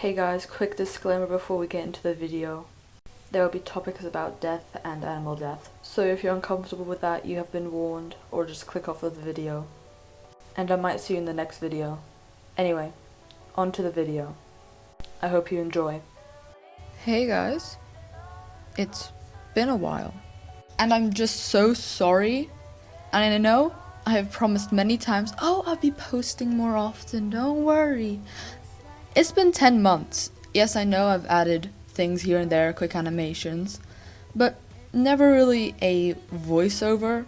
Hey guys, quick disclaimer before we get into the video. There will be topics about death and animal death, so if you're uncomfortable with that, you have been warned, or just click off of the video. And I might see you in the next video. Anyway, on to the video. I hope you enjoy. Hey guys, it's been a while, and I'm just so sorry, and I know I have promised many times, I'll be posting more often, don't worry. It's been 10 months. Yes, I know I've added things here and there, quick animations, but never really a voiceover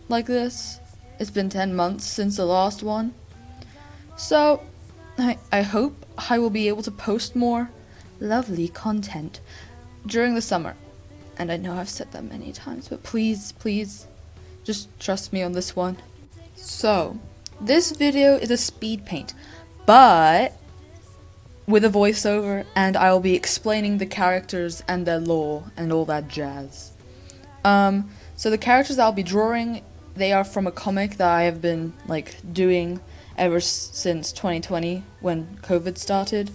like this. It's been 10 months since the last one. So, I hope I will be able to post more lovely content during the summer. And I know I've said that many times, but please, just trust me on this one. So, this video is a speed paint, but with a voiceover, and I'll be explaining the characters and their lore and all that jazz. So the characters I'll be drawing, they are from a comic that I have been doing ever since 2020 when COVID started.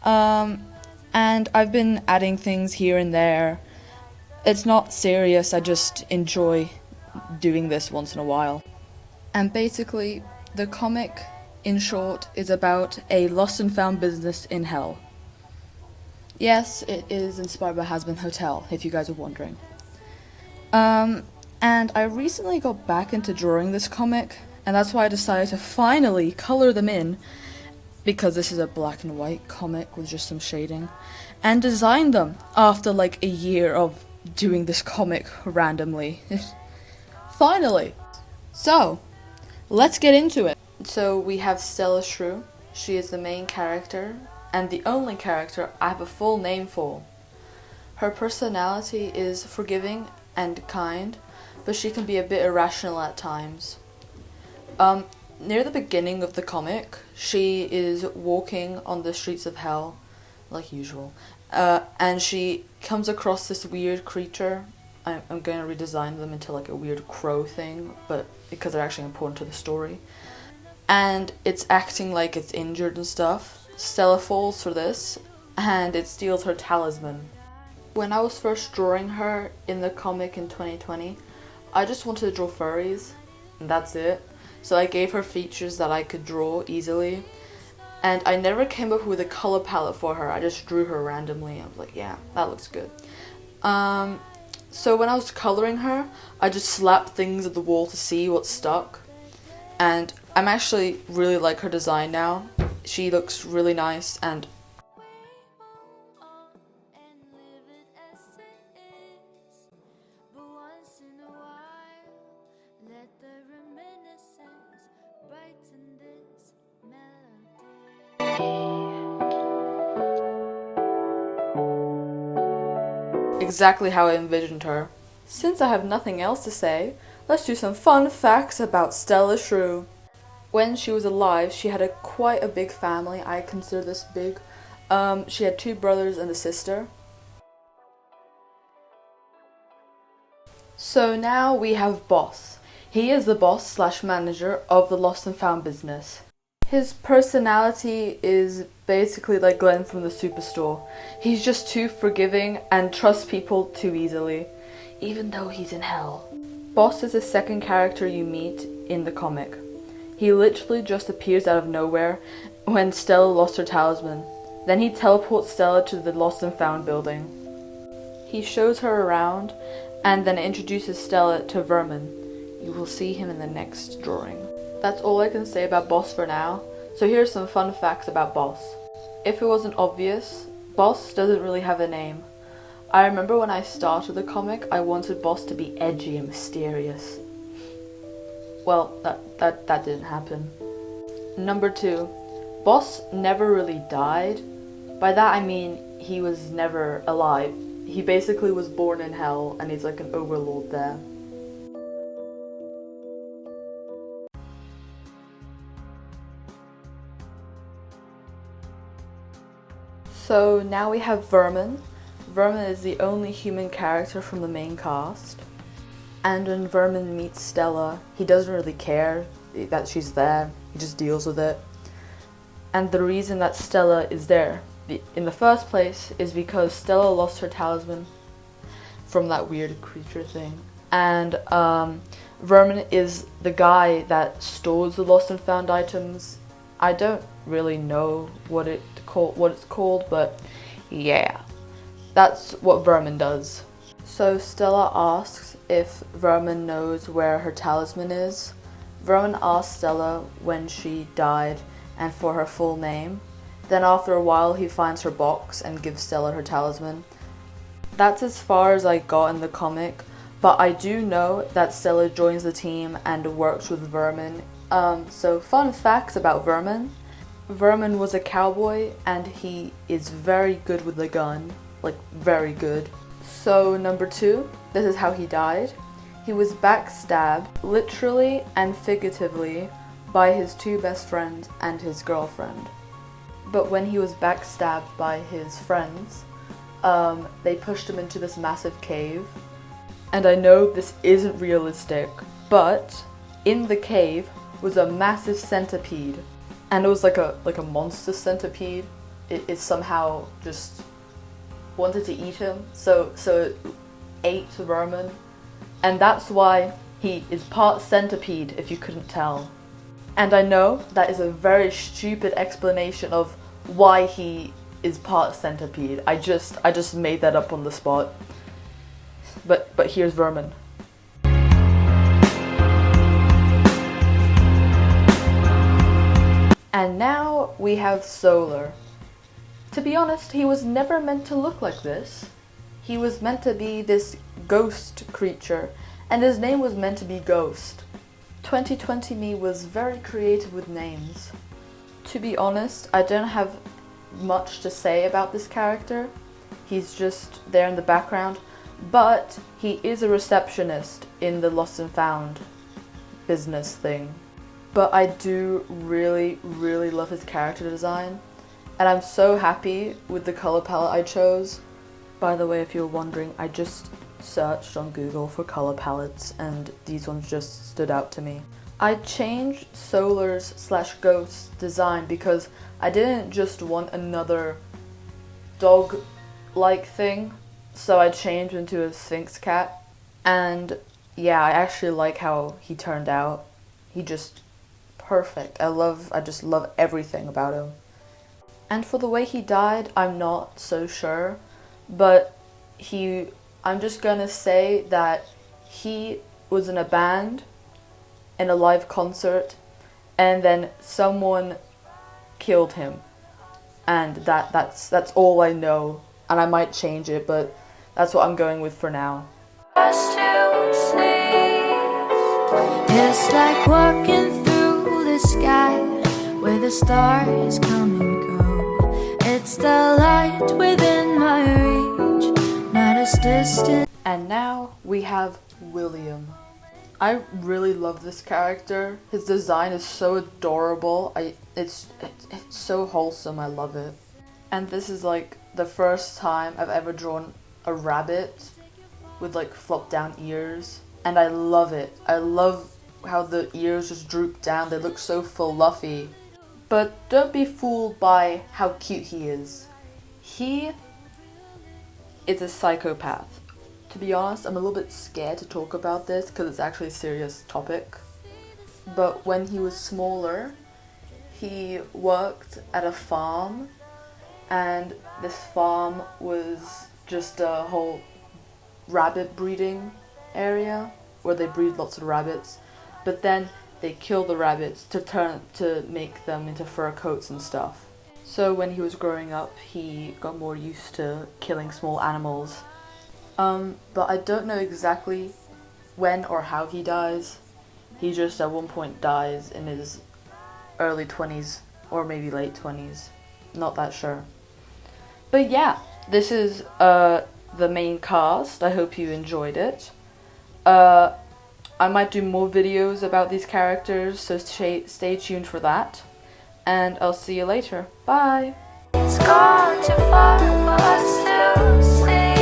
And I've been adding things here and there. It's not serious, I just enjoy doing this once in a while. And basically, the comic, in short, is about a lost and found business in hell. Yes, it is inspired by Hazbinhotel, if you guys are wondering. And I recently got back into drawing this comic, and that's why I decided to finally color them in, because this is a black and white comic with just some shading, and design them after a year of doing this comic randomly. Finally! So, let's get into it. So we have Stella Shrew. She is the main character, and the only character I have a full name for. Her personality is forgiving and kind, but she can be a bit irrational at times. Near the beginning of the comic, she is walking on the streets of hell, like usual, and she comes across this weird creature. I'm going to redesign them into a weird crow thing, but because they're actually important to the story. And it's acting like it's injured and stuff. Stella falls for this, and it steals her talisman. When I was first drawing her in the comic in 2020, I just wanted to draw furries, and that's it. So I gave her features that I could draw easily, and I never came up with a color palette for her. I just drew her randomly. I was like, yeah, that looks good. So when I was coloring her, I just slapped things at the wall to see what stuck. And I'm actually really like her design now. She looks really nice, and exactly how I envisioned her. Since I have nothing else to say, let's do some fun facts about Stella Shrew. When she was alive, she had quite a big family. I consider this big. She had 2 brothers and a sister. So now we have Boss. He is the boss / manager of the lost and found business. His personality is basically like Glenn from the Superstore. He's just too forgiving and trusts people too easily, even though he's in hell. Boss is the second character you meet in the comic. He literally just appears out of nowhere when Stella lost her talisman. Then he teleports Stella to the lost and found building. He shows her around and then introduces Stella to Vermin. You will see him in the next drawing. That's all I can say about Boss for now, so here's some fun facts about Boss. If it wasn't obvious, Boss doesn't really have a name. I remember when I started the comic, I wanted Boss to be edgy and mysterious. Well, that didn't happen. Number 2, Boss never really died. By that I mean he was never alive. He basically was born in hell, and he's like an overlord there. So now we have Vermin. Vermin is the only human character from the main cast. And when Vermin meets Stella, he doesn't really care that she's there. He just deals with it. And the reason that Stella is there in the first place is because Stella lost her talisman from that weird creature thing. And Vermin is the guy that stores the lost and found items. I don't really know what it's called, but yeah, that's what Vermin does. So Stella asks if Vermin knows where her talisman is. Vermin asks Stella when she died and for her full name. Then after a while he finds her box and gives Stella her talisman. That's as far as I got in the comic, but I do know that Stella joins the team and works with Vermin. So fun facts about Vermin. Vermin was a cowboy and he is very good with a gun, like very good. So number 2, this is how he died. He was backstabbed, literally and figuratively, by his 2 best friends and his girlfriend. But when he was backstabbed by his friends, they pushed him into this massive cave. And I know this isn't realistic, but in the cave was a massive centipede. And it was like a monster centipede. It somehow just wanted to eat him, so it ate Vermin. And that's why he is part centipede, if you couldn't tell. And I know that is a very stupid explanation of why he is part centipede. I just made that up on the spot. But here's Vermin. And now we have Solar. To be honest, he was never meant to look like this. He was meant to be this ghost creature, and his name was meant to be Ghost. 2020 me was very creative with names. To be honest, I don't have much to say about this character. He's just there in the background, but he is a receptionist in the Lost and Found business thing. But I do really love his character design, and I'm so happy with the color palette I chose. By the way, if you're wondering, I just searched on Google for color palettes and these ones just stood out to me. I changed Solar's / Ghost's design because I didn't just want another dog-like thing, so I changed into a Sphinx cat. And yeah, I actually like how he turned out. He just perfect. I just love everything about him. And for the way he died, I'm not so sure, but I'm just gonna say that he was in a band in a live concert and then someone killed him, and that's all I know, and I might change it, but that's what I'm going with for now. It's like walking through the sky where the stars come and go. It's the light within my reach, not as distant. And now we have William. I really love this character. His design is so adorable. It's so wholesome. I love it. And this is like the first time I've ever drawn a rabbit with like flop down ears, and I love it. I love how the ears just droop down. They look so fluffy. But don't be fooled by how cute he is. He is a psychopath. To be honest, I'm a little bit scared to talk about this because it's actually a serious topic. But when he was smaller, he worked at a farm, and this farm was just a whole rabbit breeding area where they breed lots of rabbits. But then they kill the rabbits to make them into fur coats and stuff. So when he was growing up, he got more used to killing small animals. But I don't know exactly when or how he dies. He just at one point dies in his early 20s or maybe late 20s. Not that sure. But yeah, this is the main cast. I hope you enjoyed it. I might do more videos about these characters, so stay tuned for that. And I'll see you later. Bye! It's gone too far for us to see.